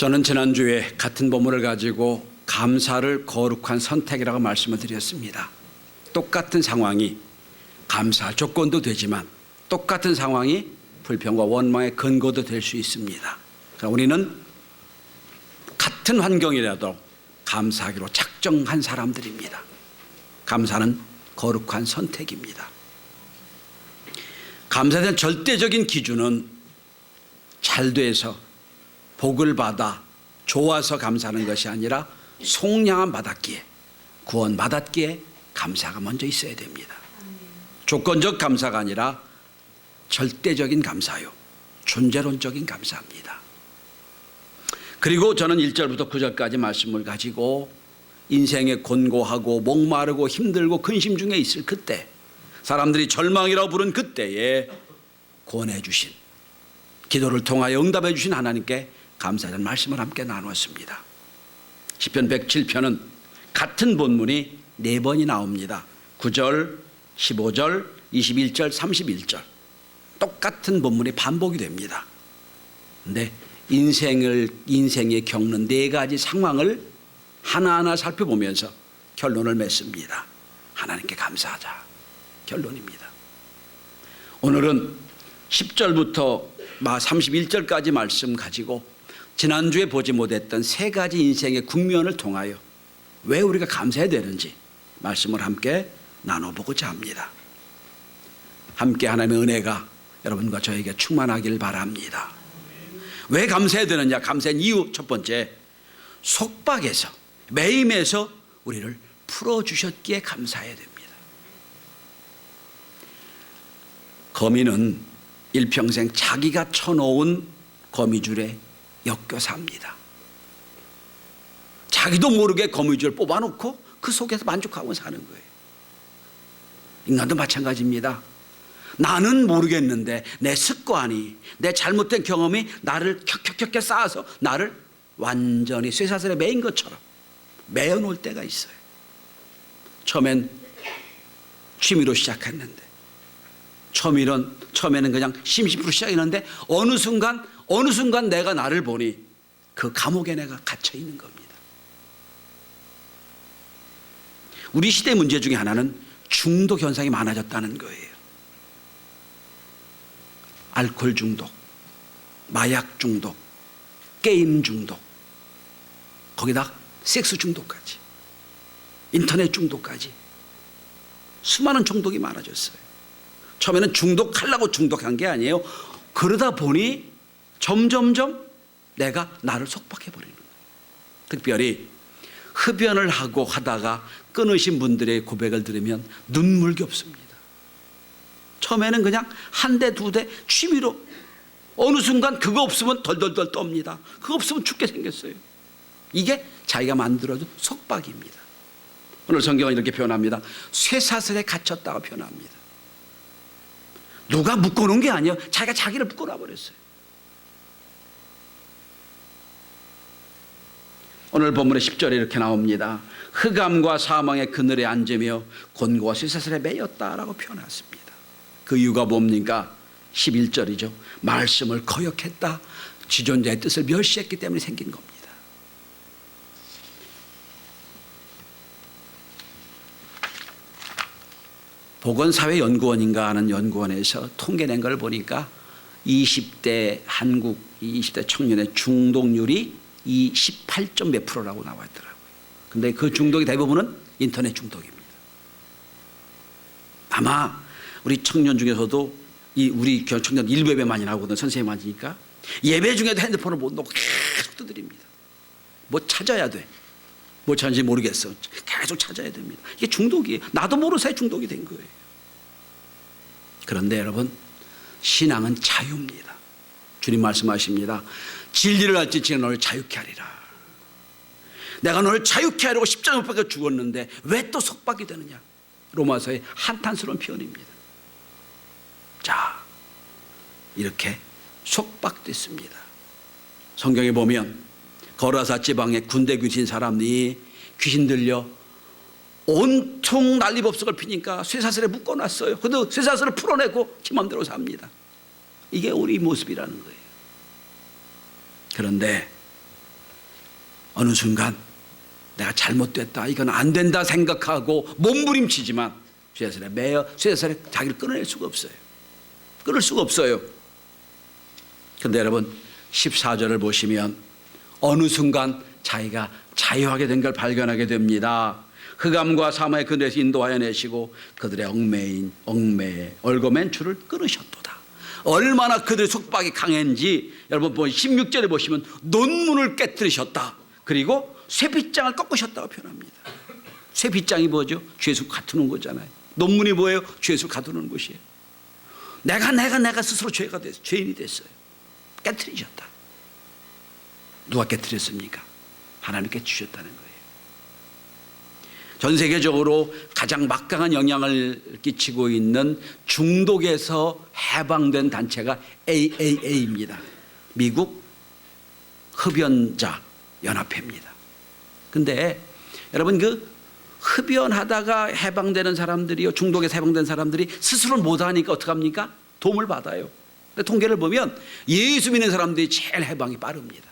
저는 지난주에 같은 본문을 가지고 감사를 거룩한 선택이라고 말씀을 드렸습니다. 똑같은 상황이 감사할 조건도 되지만 똑같은 상황이 불평과 원망의 근거도 될 수 있습니다. 그러니까 우리는 같은 환경이라도 감사하기로 작정한 사람들입니다. 감사는 거룩한 선택입니다. 감사에 대한 절대적인 기준은 잘 돼서 복을 받아 좋아서 감사하는 것이 아니라 속량함 받았기에 구원 받았기에 감사가 먼저 있어야 됩니다. 조건적 감사가 아니라 절대적인 감사요, 존재론적인 감사입니다. 그리고 저는 1절부터 9절까지 말씀을 가지고 인생에 곤고하고 목마르고 힘들고 근심 중에 있을 그때, 사람들이 절망이라고 부른 그때에 구원해 주신, 기도를 통하여 응답해 주신 하나님께 감사하는 말씀을 함께 나누었습니다. 시편 107편은 같은 본문이 4번이 나옵니다. 9절, 15절, 21절, 31절. 똑같은 본문이 반복이 됩니다. 그런데 인생에 겪는 4가지 상황을 하나하나 살펴보면서 결론을 맺습니다. 하나님께 감사하자. 결론입니다. 오늘은 10절부터 31절까지 말씀 가지고 지난주에 보지 못했던 3가지 인생의 국면을 통하여 왜 우리가 감사해야 되는지 말씀을 함께 나눠보고자 합니다. 함께 하나님의 은혜가 여러분과 저에게 충만하길 바랍니다. 왜 감사해야 되느냐? 감사한 이유 첫 번째, 속박에서 매임에서 우리를 풀어주셨기에 감사해야 됩니다. 거미는 일평생 자기가 쳐놓은 거미줄에 엮여 삽니다. 자기도 모르게 거미줄을 뽑아놓고 그 속에서 만족하고 사는 거예요. 인간도 마찬가지입니다. 나는 모르겠는데 내 습관이, 내 잘못된 경험이 나를 켜켜켜켜 쌓아서 나를 완전히 쇠사슬에 매인 것처럼 매어놓을 때가 있어요. 처음엔 취미로 시작했는데, 처음에는 그냥 심심으로 시작했는데 어느 순간 내가 나를 보니 그 감옥에 내가 갇혀 있는 겁니다. 우리 시대 문제 중에 하나는 중독 현상이 많아졌다는 거예요. 알코올 중독, 마약 중독, 게임 중독, 거기다 섹스 중독까지, 인터넷 중독까지 수많은 중독이 많아졌어요. 처음에는 중독하려고 중독한 게 아니에요. 그러다 보니 점점점 내가 나를 속박해버리는 거예요. 특별히 흡연을 하고 하다가 끊으신 분들의 고백을 들으면 눈물겹습니다. 처음에는 그냥 한 대, 2대 취미로, 어느 순간 그거 없으면 덜덜덜 떱니다. 그거 없으면 죽게 생겼어요. 이게 자기가 만들어준 속박입니다. 오늘 성경은 이렇게 표현합니다. 쇠사슬에 갇혔다고 표현합니다. 누가 묶어놓은 게 아니에요. 자기가 자기를 묶어놔 버렸어요. 오늘 본문의 10절에 이렇게 나옵니다. 흑암과 사망의 그늘에 앉으며 곤고와 쇠사슬에 매였다라고 표현했습니다. 그 이유가 뭡니까? 11절이죠. 말씀을 거역했다. 지존자의 뜻을 멸시했기 때문에 생긴 겁니다. 보건사회연구원인가 하는 연구원에서 통계낸 걸 보니까 20대 한국 20대 청년의 중독률이 18점 몇 프로라고 나와 있더라고요. 근데 그 중독이 대부분은 인터넷 중독입니다. 아마 우리 청년 중에서도 우리 청년 일부 예배 많이 나오거든. 선생님 많으니까 예배 중에도 핸드폰을 못 놓고 계속 두드립니다. 뭐 찾아야 돼. 뭐 찾는지 모르겠어. 계속 찾아야 됩니다. 이게 중독이에요. 나도 모르는 사이에 중독이 된 거예요. 그런데 여러분, 신앙은 자유입니다. 주님 말씀하십니다. 진리를 알지 지가 너를 자유케 하리라. 내가 너를 자유케 하려고 십자가 못 박혀 죽었는데 왜 또 속박이 되느냐. 로마서의 한탄스러운 표현입니다. 자, 이렇게 속박됐습니다. 성경에 보면 거라사 지방에 군대 귀신 사람이 귀신 들려 온통 난리법석을 피니까 쇠사슬에 묶어놨어요. 그래도 쇠사슬을 풀어내고 지 맘대로 삽니다. 이게 우리 모습이라는 거예요. 그런데 어느 순간 내가 잘못됐다, 이건 안 된다 생각하고 몸부림치지만 쇠사슬에 매여 쇠사슬에 자기를 끊어낼 수가 없어요. 끊을 수가 없어요. 그런데 여러분 14절을 보시면 어느 순간 자기가 자유하게 된 걸 발견하게 됩니다. 흑암과 사마의 그늘에서 인도하여 내시고 그들의 얽매인 줄을 끊으셨도다. 얼마나 그들의 속박이 강했는지 여러분 16절에 보시면 논문을 깨뜨리셨다. 그리고 쇠빗장을 꺾으셨다고 표현합니다. 쇠빗장이 뭐죠? 죄수 가두는 거잖아요. 논문이 뭐예요? 죄수 가두는 것이에요. 내가 스스로 죄인이 됐어요. 깨뜨리셨다. 누가 깨뜨렸습니까? 하나님께 주셨다는 거예요. 전 세계적으로 가장 막강한 영향을 끼치고 있는 중독에서 해방된 단체가 AAA입니다. 미국 흡연자 연합회입니다. 근데 여러분 그 흡연하다가 해방되는 사람들이요, 중독에서 해방된 사람들이 스스로 못하니까 어떡합니까? 도움을 받아요. 근데 통계를 보면 예수 믿는 사람들이 제일 해방이 빠릅니다.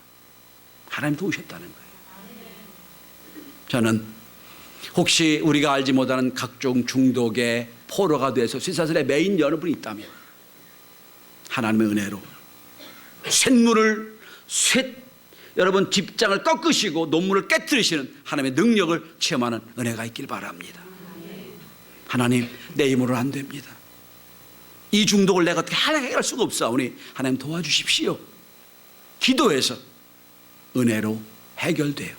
하나님 도우셨다는 거예요. 저는 혹시 우리가 알지 못하는 각종 중독의 포로가 돼서 쇠사슬에 매인 여러분이 있다면 하나님의 은혜로 여러분 뒷장을 꺾으시고 논문을 깨뜨리시는 하나님의 능력을 체험하는 은혜가 있길 바랍니다. 하나님, 내 힘으로는 안 됩니다. 이 중독을 내가 어떻게 해결할 수가 없사오니 하나님 도와주십시오. 기도해서 은혜로 해결돼요.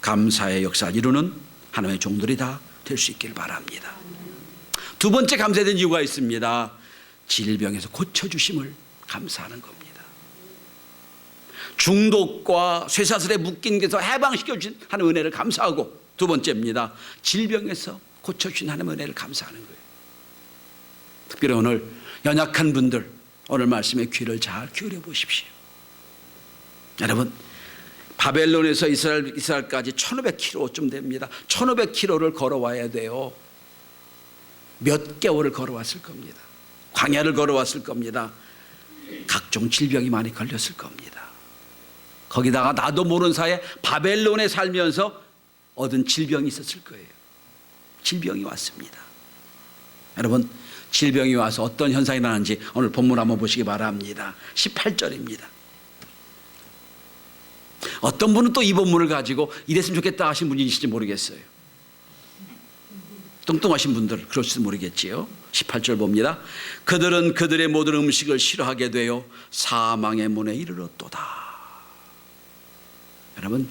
감사의 역사를 이루는 하나님의 종들이 다 될 수 있길 바랍니다. 두 번째 감사해야 되는 이유가 있습니다. 질병에서 고쳐주심을 감사하는 겁니다. 중독과 쇠사슬에 묶인 데서 해방시켜주신 하나님의 은혜를 감사하고, 두 번째입니다. 질병에서 고쳐주신 하나님의 은혜를 감사하는 거예요. 특별히 오늘 연약한 분들 오늘 말씀에 귀를 잘 기울여 보십시오. 여러분 바벨론에서 이스라엘까지 1500km쯤 됩니다. 1500km를 걸어와야 돼요. 몇 개월을 걸어왔을 겁니다. 광야를 걸어왔을 겁니다. 각종 질병이 많이 걸렸을 겁니다. 거기다가 나도 모르는 사이에 바벨론에 살면서 얻은 질병이 있었을 거예요. 질병이 왔습니다. 여러분 질병이 와서 어떤 현상이 나는지 오늘 본문 한번 보시기 바랍니다. 18절입니다. 어떤 분은 또 이 본문을 가지고 이랬으면 좋겠다 하신 분이 있을지 모르겠어요. 뚱뚱하신 분들 그럴지도 모르겠지요. 18절 봅니다. 그들은 그들의 모든 음식을 싫어하게 되어 사망의 문에 이르렀도다. 여러분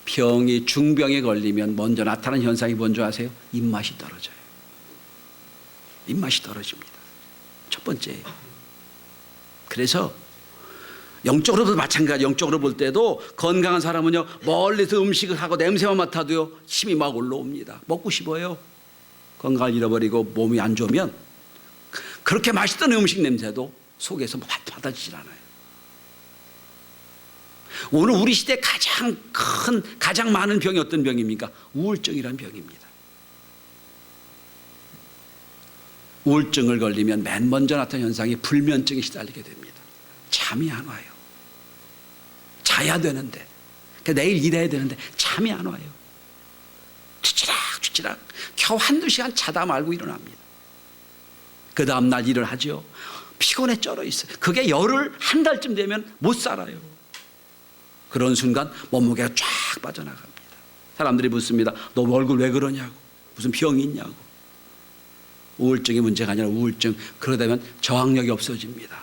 병이 중병에 걸리면 먼저 나타나는 현상이 뭔지 아세요? 입맛이 떨어져요. 입맛이 떨어집니다. 첫 번째예요. 그래서 영적으로도 마찬가지. 영적으로 볼 때도 건강한 사람은요 멀리서 음식을 하고 냄새만 맡아도요 침이 막 올라옵니다. 먹고 싶어요. 건강을 잃어버리고 몸이 안 좋으면 그렇게 맛있던 음식 냄새도 속에서 받아지질 않아요. 오늘 우리 시대 가장 많은 병이 어떤 병입니까? 우울증이라는 병입니다. 우울증을 걸리면 맨 먼저 나타나는 현상이 불면증에 시달리게 됩니다. 잠이 안 와요. 자야 되는데, 내일 일해야 되는데 잠이 안 와요. 뒤치락 겨우 한두 시간 자다 말고 일어납니다. 그 다음 날 일을 하죠. 피곤에 쩔어 있어요. 그게 열흘 한 달쯤 되면 못 살아요. 그런 순간 몸무게가 쫙 빠져나갑니다. 사람들이 묻습니다. 너 얼굴 왜 그러냐고. 무슨 병이 있냐고. 우울증이 문제가 아니라 우울증. 그러다 보면 저항력이 없어집니다.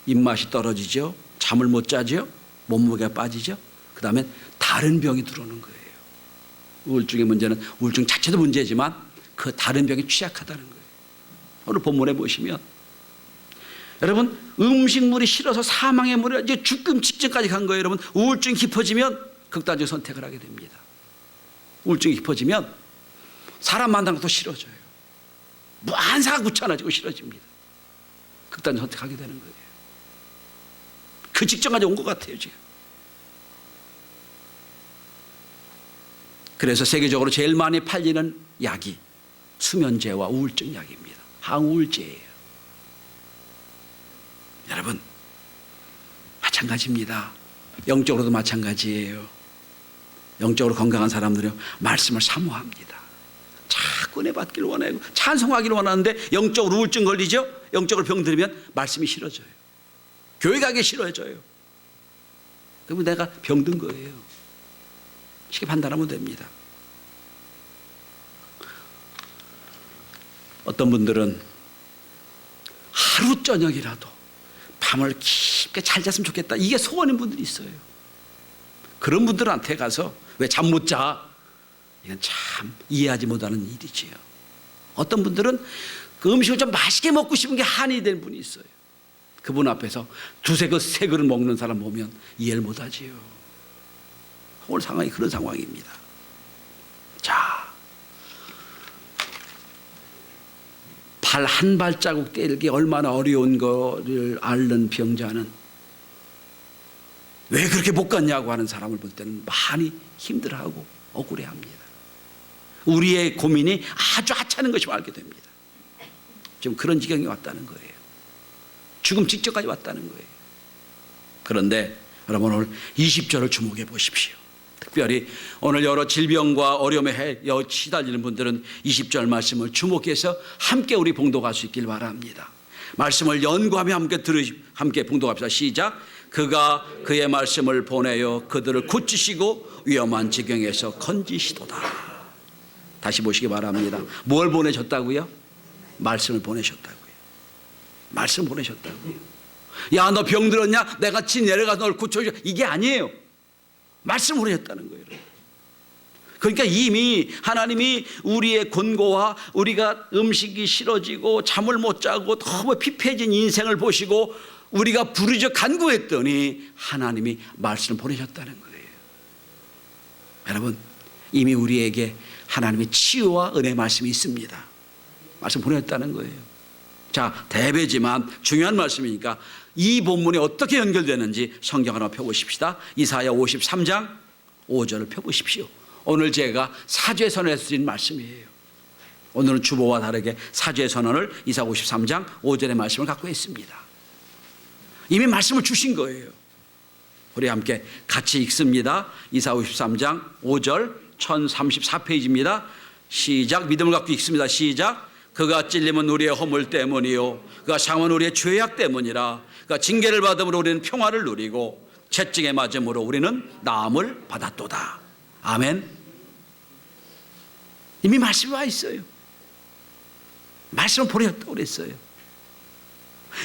입맛이 떨어지죠. 잠을 못 자죠. 몸무게가 빠지죠. 그 다음에 다른 병이 들어오는 거예요. 우울증의 문제는 우울증 자체도 문제지만 그 다른 병이 취약하다는 거예요. 오늘 본문에 보시면 여러분 음식물이 싫어서 사망의 물에 이제 죽음 직전까지 간 거예요. 여러분 우울증이 깊어지면 극단적 선택을 하게 됩니다. 우울증이 깊어지면 사람 만나는 것도 싫어져요. 무한사가 귀찮아지고 싫어집니다. 극단적 선택하게 되는 거예요. 그 직전까지 온 것 같아요 지금. 그래서 세계적으로 제일 많이 팔리는 약이 수면제와 우울증 약입니다. 항우울제예요. 여러분 마찬가지입니다. 영적으로도 마찬가지예요. 영적으로 건강한 사람들은 말씀을 사모합니다. 자꾸 은혜 받기를 원하고 찬송하기를 원하는데 영적으로 우울증 걸리죠? 영적으로 병들면 말씀이 싫어져요. 교회 가기 싫어져요. 그러면 내가 병든 거예요. 쉽게 판단하면 됩니다. 어떤 분들은 하루 저녁이라도 밤을 깊게 잘 잤으면 좋겠다, 이게 소원인 분들이 있어요. 그런 분들한테 가서 왜 잠 못 자? 이건 참 이해하지 못하는 일이지요. 어떤 분들은 그 음식을 좀 맛있게 먹고 싶은 게 한이 된 분이 있어요. 그분 앞에서 두세 그릇 세 그릇 먹는 사람 보면 이해를 못하지요. 오늘 상황이 그런 상황입니다. 자, 발 한 발자국 떼기 얼마나 어려운 거를 앓는 병자는 왜 그렇게 못 갔냐고 하는 사람을 볼 때는 많이 힘들어하고 억울해합니다. 우리의 고민이 아주 하찮은 것임을 알게 됩니다. 지금 그런 지경이 왔다는 거예요. 죽음 직전까지 왔다는 거예요. 그런데 여러분, 오늘 20절을 주목해 보십시오. 특별히 오늘 여러 질병과 어려움에 시달리는 분들은 20절 말씀을 주목해서 함께 우리 봉독할 수 있길 바랍니다. 말씀을 연구하며 함께 봉독합시다. 시작. 그가 그의 말씀을 보내어 그들을 고치시고 위험한 지경에서 건지시도다. 다시 보시기 바랍니다. 뭘 보내셨다고요? 말씀을 보내셨다고요. 말씀 보내셨다고요. 야, 너 병들었냐? 내가 지 내려가서 널 고쳐줘. 이게 아니에요. 말씀 보내셨다는 거예요. 그러니까 이미 하나님이 우리의 곤고와 우리가 음식이 싫어지고 잠을 못 자고 너무 피폐해진 인생을 보시고 우리가 부르짖어 간구했더니 하나님이 말씀을 보내셨다는 거예요. 여러분, 이미 우리에게 하나님의 치유와 은혜 말씀이 있습니다. 말씀 보내셨다는 거예요. 자, 대배지만 중요한 말씀이니까 이 본문에 어떻게 연결되는지 성경 하나 펴보십시다. 이사야 53장 5절을 펴보십시오. 오늘 제가 사죄 선언에서 드린 말씀이에요. 오늘은 주보와 다르게 사죄 선언을 이사야 53장 5절의 말씀을 갖고 있습니다. 이미 말씀을 주신 거예요. 우리 함께 같이 읽습니다. 이사야 53장 5절 1034페이지입니다. 시작. 믿음을 갖고 읽습니다. 시작. 그가 찔림은 우리의 허물 때문이요 그가 상은 우리의 죄악 때문이라. 그가 징계를 받음으로 우리는 평화를 누리고 채찍에 맞음으로 우리는 나음을 받았도다. 아멘. 이미 말씀이 와 있어요. 말씀을 보내셨다고 그랬어요.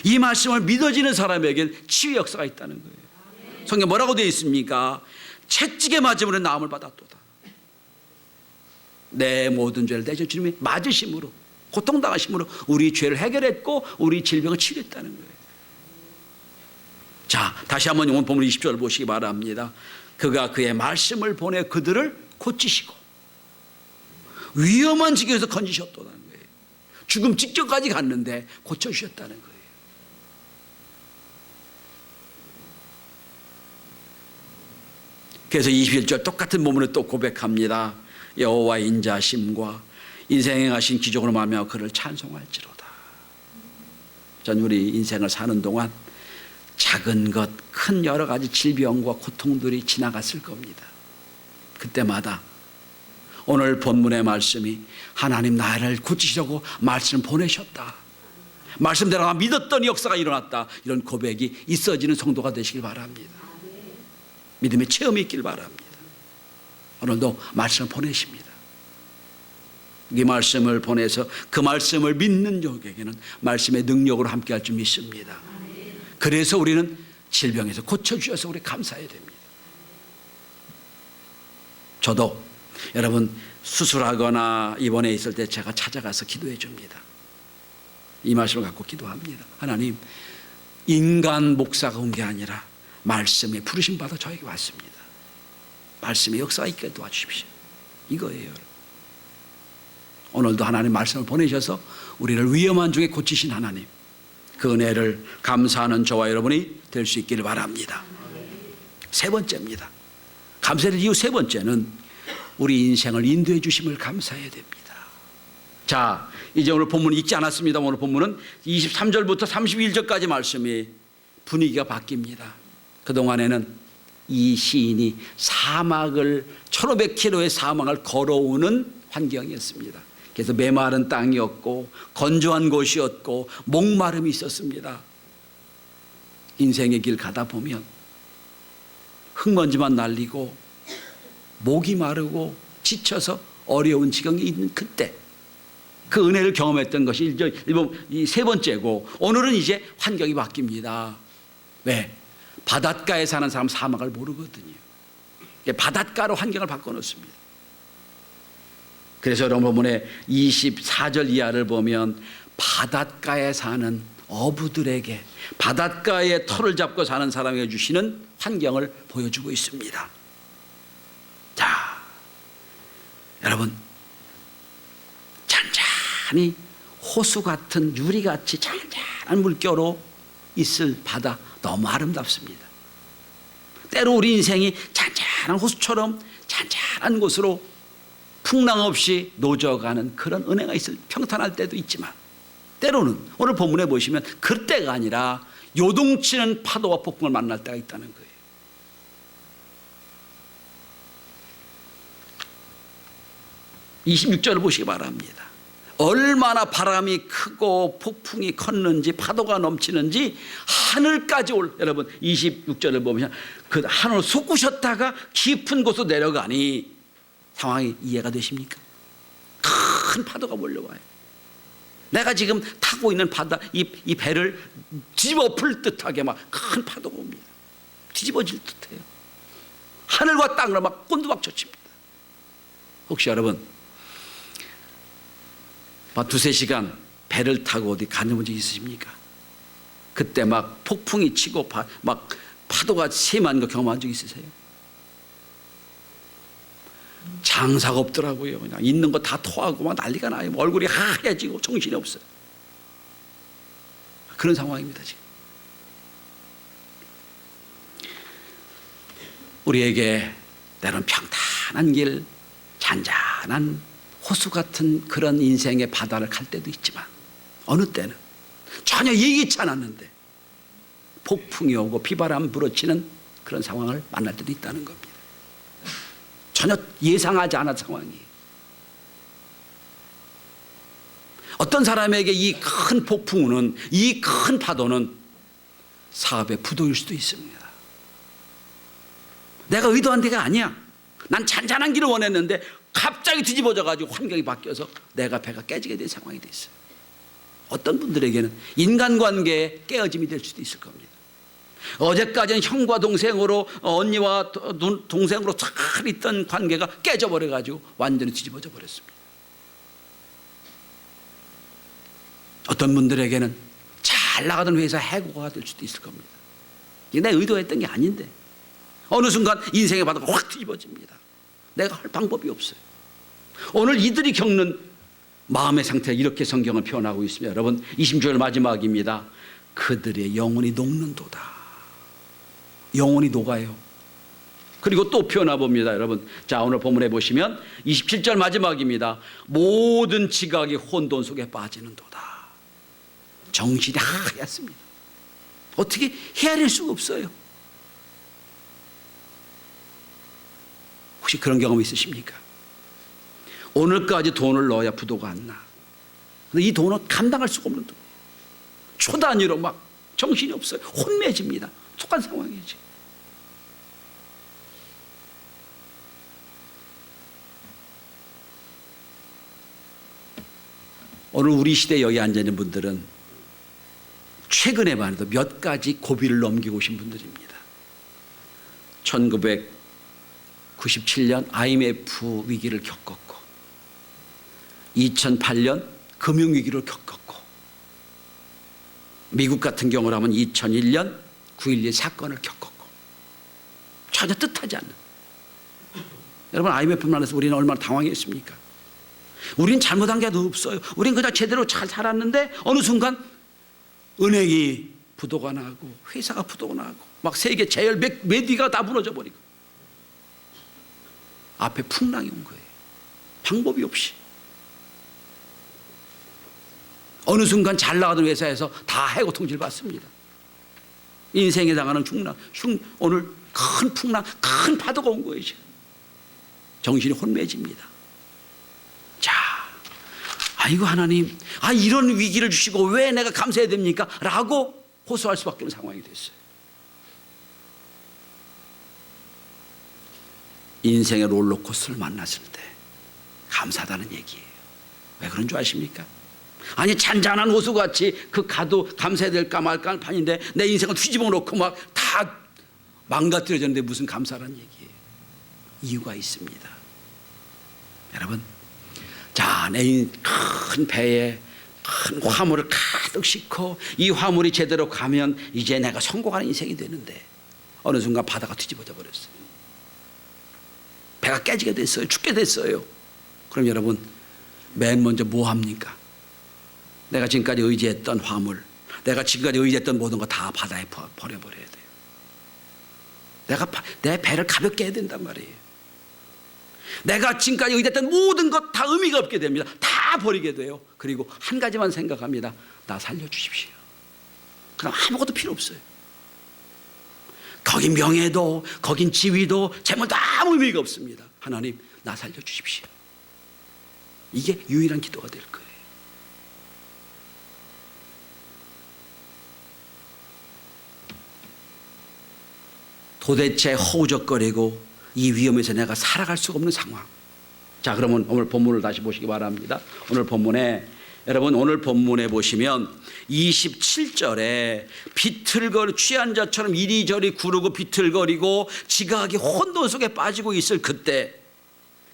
이 말씀을 믿어지는 사람에게 치유 역사가 있다는 거예요. 성경 뭐라고 되어 있습니까? 채찍에 맞음으로 나음을 받았도다. 내 모든 죄를 대신 주님이 맞으심으로, 고통당하심으로 우리 죄를 해결했고 우리 질병을 치료했다는 거예요. 자, 다시 한번 오늘 본문 20절을 보시기 바랍니다. 그가 그의 말씀을 보내 그들을 고치시고 위험한 지경에서 건지셨다는 거예요. 죽음 직전까지 갔는데 고쳐주셨다는 거예요. 그래서 21절 똑같은 본문을 또 고백합니다. 여호와의 인자심과 인생에 행하신 기적으로 말미암아 그를 찬송할지로다. 전 우리 인생을 사는 동안 작은 것, 큰 여러 가지 질병과 고통들이 지나갔을 겁니다. 그때마다 오늘 본문의 말씀이 하나님 나를 고치시려고 말씀 보내셨다, 말씀대로 믿었던 역사가 일어났다, 이런 고백이 있어지는 성도가 되시길 바랍니다. 믿음의 체험이 있길 바랍니다. 오늘도 말씀을 보내십니다. 이 말씀을 보내서 그 말씀을 믿는 자에게는 말씀의 능력으로 함께할 줄 믿습니다. 그래서 우리는 질병에서 고쳐주셔서 우리 감사해야 됩니다. 저도 여러분 수술하거나 입원해 있을 때 제가 찾아가서 기도해 줍니다. 이 말씀을 갖고 기도합니다. 하나님, 인간 목사가 온 게 아니라 말씀에 부르심 받아 저에게 왔습니다. 말씀의 역사가 있게 도와주십시오. 이거예요. 오늘도 하나님 말씀을 보내셔서 우리를 위험한 중에 고치신 하나님, 그 은혜를 감사하는 저와 여러분이 될 수 있기를 바랍니다. 세 번째입니다. 감사의 이유 세 번째는 우리 인생을 인도해 주심을 감사해야 됩니다. 자, 이제 오늘 본문 읽지 않았습니다. 오늘 본문은 23절부터 31절까지 말씀이 분위기가 바뀝니다. 그동안에는 이 시인이 사막을 1500km의 사막을 걸어오는 환경이었습니다. 그래서 메마른 땅이었고 건조한 곳이었고 목마름이 있었습니다. 인생의 길 가다 보면 흙먼지만 날리고 목이 마르고 지쳐서 어려운 지경이 있는 그때 그 은혜를 경험했던 것이 이 세 번째고, 오늘은 이제 환경이 바뀝니다. 왜? 바닷가에 사는 사람 사막을 모르거든요. 바닷가로 환경을 바꿔놓습니다. 그래서 여러분 본문의 24절 이하를 보면 바닷가에 사는 어부들에게, 바닷가에 터를 잡고 사는 사람에게 주시는 환경을 보여주고 있습니다. 자, 여러분, 잔잔히 호수 같은 유리같이 잔잔한 물결로 있을 바다 너무 아름답습니다. 때로 우리 인생이 잔잔한 호수처럼 잔잔한 곳으로 풍랑 없이 노져가는 그런 은혜가 있을 평탄할 때도 있지만, 때로는 오늘 본문에 보시면 그때가 아니라 요동치는 파도와 폭풍을 만날 때가 있다는 거예요. (26절을) 보시기 바랍니다. 얼마나 바람이 크고 폭풍이 컸는지, 파도가 넘치는지 하늘까지 여러분 26절을 보면 그 하늘을 솟구셨다가 깊은 곳으로 내려가니 상황이 이해가 되십니까? 큰 파도가 몰려와요. 내가 지금 타고 있는 바다, 이 배를 뒤집어 엎을 듯하게 막 큰 파도가 옵니다. 뒤집어질 듯해요. 하늘과 땅을 막 곤두박질칩니다. 혹시 여러분 막 2-3시간 배를 타고 어디 가본 적 있으십니까? 그때 막 폭풍이 치고 막 파도가 심한 거 경험한 적 있으세요? 장사가 없더라고요. 그냥 있는 거 다 토하고 막 난리가 나요. 얼굴이 하얘지고 정신이 없어요. 그런 상황입니다 지금. 우리에게 때로는 평탄한 길, 잔잔한 호수 같은 그런 인생의 바다를 갈 때도 있지만, 어느 때는 전혀 예기치 않았는데 폭풍이 오고 비바람 불어치는 그런 상황을 만날 때도 있다는 겁니다. 전혀 예상하지 않은 상황이에요. 어떤 사람에게 이 큰 폭풍우는, 이 큰 파도는 사업의 부도일 수도 있습니다. 내가 의도한 데가 아니야. 난 잔잔한 길을 원했는데 갑자기 뒤집어져가지고 환경이 바뀌어서 내가 배가 깨지게 된 상황이 됐어요. 어떤 분들에게는 인간관계의 깨어짐이 될 수도 있을 겁니다. 어제까지는 형과 동생으로, 언니와 동생으로 잘 있던 관계가 깨져버려가지고 완전히 뒤집어져 버렸습니다. 어떤 분들에게는 잘 나가던 회사 해고가 될 수도 있을 겁니다. 이게 내가 의도했던 게 아닌데 어느 순간 인생의 바다가 확 뒤집어집니다. 내가 할 방법이 없어요. 오늘 이들이 겪는 마음의 상태가 이렇게 성경을 표현하고 있습니다. 여러분 26절 마지막입니다. 그들의 영혼이 녹는도다. 영혼이 녹아요. 그리고 또 표현해 봅니다. 여러분, 자, 오늘 본문에 보시면 27절 마지막입니다. 모든 지각이 혼돈 속에 빠지는도다. 정신이 하얗습니다. 어떻게 헤아릴 수가 없어요. 혹시 그런 경험 있으십니까? 오늘까지 돈을 넣어야 부도가 안 나. 근데 이 돈은 감당할 수가 없는 돈. 초 단위로 막 정신이 없어요. 혼매집니다. 속한 상황이지. 오늘 우리 시대에 여기 앉아 있는 분들은 최근에만 해도 몇 가지 고비를 넘기고 오신 분들입니다. 1997년 IMF 위기를 겪었고, 2008년 금융위기를 겪었고, 미국 같은 경우로 하면 2001년 9.11 사건을 겪었고, 전혀 뜻하지 않는. 여러분, IMF만 해서 우리는 얼마나 당황했습니까? 우리는 잘못한 게 없어요. 우리는 그냥 제대로 잘 살았는데 어느 순간 은행이 부도가 나고 회사가 부도가 나고 막 세계 제열 메디가 다 무너져 버리고 앞에 풍랑이 온 거예요. 방법이 없이. 어느 순간 잘 나가던 회사에서 다 해고 통지를 받습니다. 인생에 당하는 오늘 큰 풍랑, 큰 파도가 온 거예요. 정신이 혼미해집니다. 자, 아이고 하나님, 이런 위기를 주시고 왜 내가 감사해야 됩니까? 라고 호소할 수밖에 없는 상황이 됐어요. 인생의 롤러코스터를 만났을 때 감사하다는 얘기예요. 왜 그런 줄 아십니까? 아니 잔잔한 호수같이 그 가도 감사해야 될까 말까 하는 판인데 내 인생을 뒤집어 놓고 막 다 망가뜨려졌는데 무슨 감사라는 얘기예요. 이유가 있습니다. 여러분, 자, 내 큰 배에 큰 화물을 가득 싣고 이 화물이 제대로 가면 이제 내가 성공하는 인생이 되는데 어느 순간 바다가 뒤집어져 버렸어요. 배가 깨지게 됐어요. 죽게 됐어요. 그럼 여러분, 맨 먼저 뭐 합니까? 내가 지금까지 의지했던 화물, 내가 지금까지 의지했던 모든 거 다 바다에 버려버려야 돼요. 내 배를 가볍게 해야 된단 말이에요. 내가 지금까지 의지했던 모든 것 다 의미가 없게 됩니다. 다 버리게 돼요. 그리고 한 가지만 생각합니다. 나 살려주십시오. 그럼 아무것도 필요 없어요. 거긴 명예도, 거긴 지위도, 재물도 아무 의미가 없습니다. 하나님, 나 살려주십시오. 이게 유일한 기도가 될 거예요. 도대체 허우적거리고 이 위험에서 내가 살아갈 수가 없는 상황. 자, 그러면 오늘 본문을 다시 보시기 바랍니다. 오늘 본문에, 여러분 오늘 본문에 보시면 27절에 비틀거리 취한 자처럼 이리저리 구르고 비틀거리고 지각하게 혼돈 속에 빠지고 있을 그때,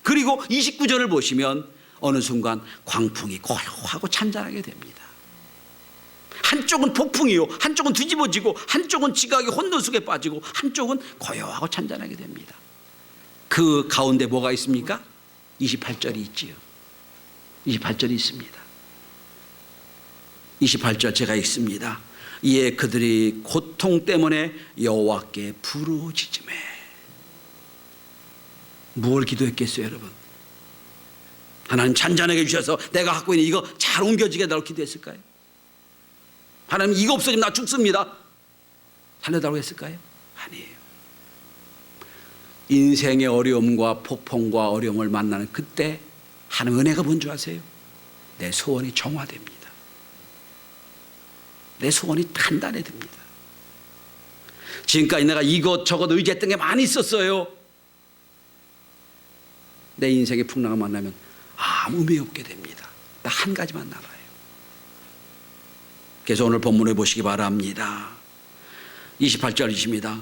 그리고 29절을 보시면 어느 순간 광풍이 고요하고 찬잔하게 됩니다. 한쪽은 폭풍이요, 한쪽은 뒤집어지고, 한쪽은 지각하게 혼돈 속에 빠지고, 한쪽은 고요하고 찬잔하게 됩니다. 그 가운데 뭐가 있습니까? 28절이 있지요. 28절이 있습니다. 28절 제가 읽습니다. 이에 그들이 고통 때문에 여호와께 부르짖으매. 무엇을 기도했겠어요, 여러분? 하나님 잔잔하게 주셔서 내가 갖고 있는 이거 잘 옮겨지게 해달라고 기도했을까요? 하나님 이거 없어지면 나 죽습니다, 살려달라고 했을까요? 아니에요. 인생의 어려움과 폭풍과 어려움을 만나는 그때 하나님 은혜가 뭔지 아세요? 내 소원이 정화됩니다. 내 소원이 단단해집니다. 지금까지 내가 이것저것 의지했던 게 많이 있었어요. 내 인생의 풍랑을 만나면 아무 의미 없게 됩니다. 딱 한 가지만 남아요. 그래서 오늘 본문을 보시기 바랍니다. 28절이십니다.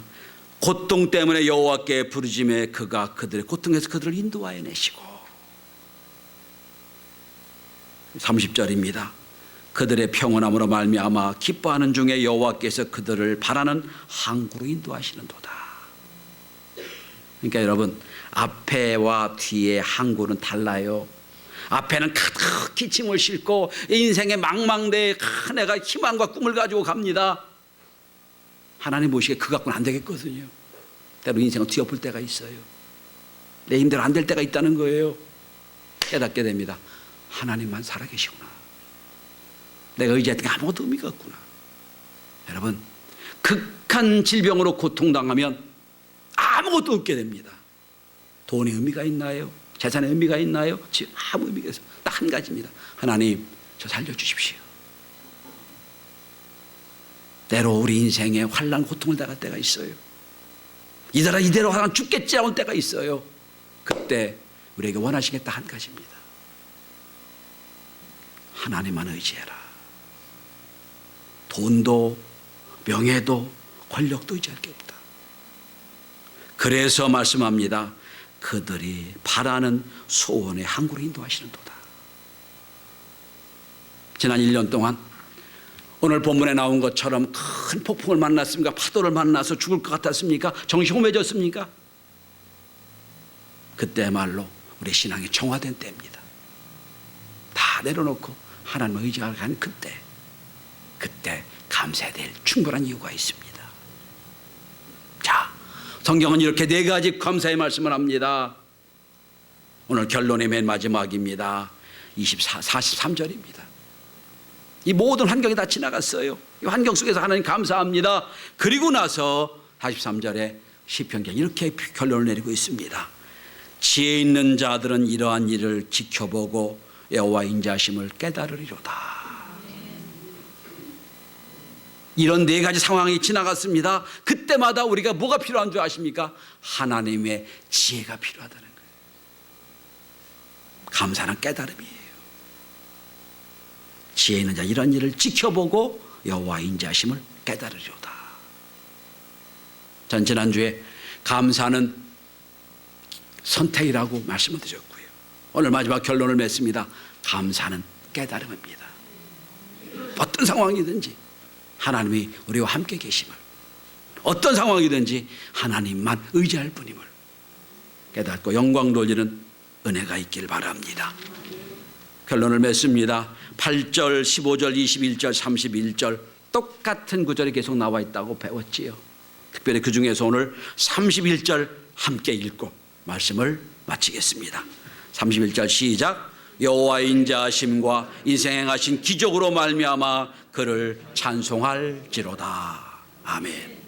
고통 때문에 여호와께 부르짖음에 그가 그들의 고통에서 그들을 인도하여 내시고. 30절입니다. 그들의 평온함으로 말미암아 기뻐하는 중에 여호와께서 그들을 바라는 항구로 인도하시는도다. 그러니까 여러분, 앞에와 뒤에 항구는 달라요. 앞에는 가득히 짐을 싣고 인생의 망망대해 내가 희망과 꿈을 가지고 갑니다. 하나님 보시기에 그 갖고는 안 되겠거든요. 때로 인생은 뒤엎을 때가 있어요. 내 힘대로 안 될 때가 있다는 거예요. 깨닫게 됩니다. 하나님만 살아계시구나. 내가 의지했던 게 아무것도 의미가 없구나. 여러분, 극한 질병으로 고통당하면 아무것도 없게 됩니다. 돈의 의미가 있나요? 재산의 의미가 있나요? 아무 의미가 없어요. 딱 한 가지입니다. 하나님, 저 살려주십시오. 때로 우리 인생에 환난 고통을 당할 때가 있어요. 이대로 하나 죽겠지 하는 때가 있어요. 그때 우리에게 원하시겠다 한 가지입니다. 하나님만 의지해라. 돈도 명예도 권력도 의지할 게 없다. 그래서 말씀합니다. 그들이 바라는 소원의 항구로 인도하시는도다. 지난 1년 동안 오늘 본문에 나온 것처럼 큰 폭풍을 만났습니까? 파도를 만나서 죽을 것 같았습니까? 정신 혼미해졌습니까? 그때말로 우리 신앙이 정화된 때입니다. 다 내려놓고 하나님을 의지하는 그때 감사해야 될 충분한 이유가 있습니다. 자, 성경은 이렇게 4가지 감사의 말씀을 합니다. 오늘 결론의 맨 마지막입니다. 43절입니다. 이 모든 환경이 다 지나갔어요. 이 환경 속에서 하나님 감사합니다. 그리고 나서 43절에 시편기가 이렇게 결론을 내리고 있습니다. 지혜 있는 자들은 이러한 일을 지켜보고 여호와 인자심을 깨달으리로다. 이런 네 가지 상황이 지나갔습니다. 그때마다 우리가 뭐가 필요한 줄 아십니까? 하나님의 지혜가 필요하다는 거예요. 감사는 깨달음이에요. 지혜 있는 자 이런 일을 지켜보고 여호와 인자심을 깨달으리로다. 전 지난주에 감사는 선택이라고 말씀을 드렸고요. 오늘 마지막 결론을 맺습니다. 감사는 깨달음입니다. 어떤 상황이든지 하나님이 우리와 함께 계심을, 어떤 상황이든지 하나님만 의지할 뿐임을 깨닫고 영광 돌리는 은혜가 있길 바랍니다. 결론을 맺습니다. 8절, 15절, 21절, 31절 똑같은 구절이 계속 나와 있다고 배웠지요. 특별히 그 중에서 오늘 31절 함께 읽고 말씀을 마치겠습니다. 31절 시작. 여호와의 인자하심과 인생 행하신 기적으로 말미암아 그를 찬송할지로다. 아멘.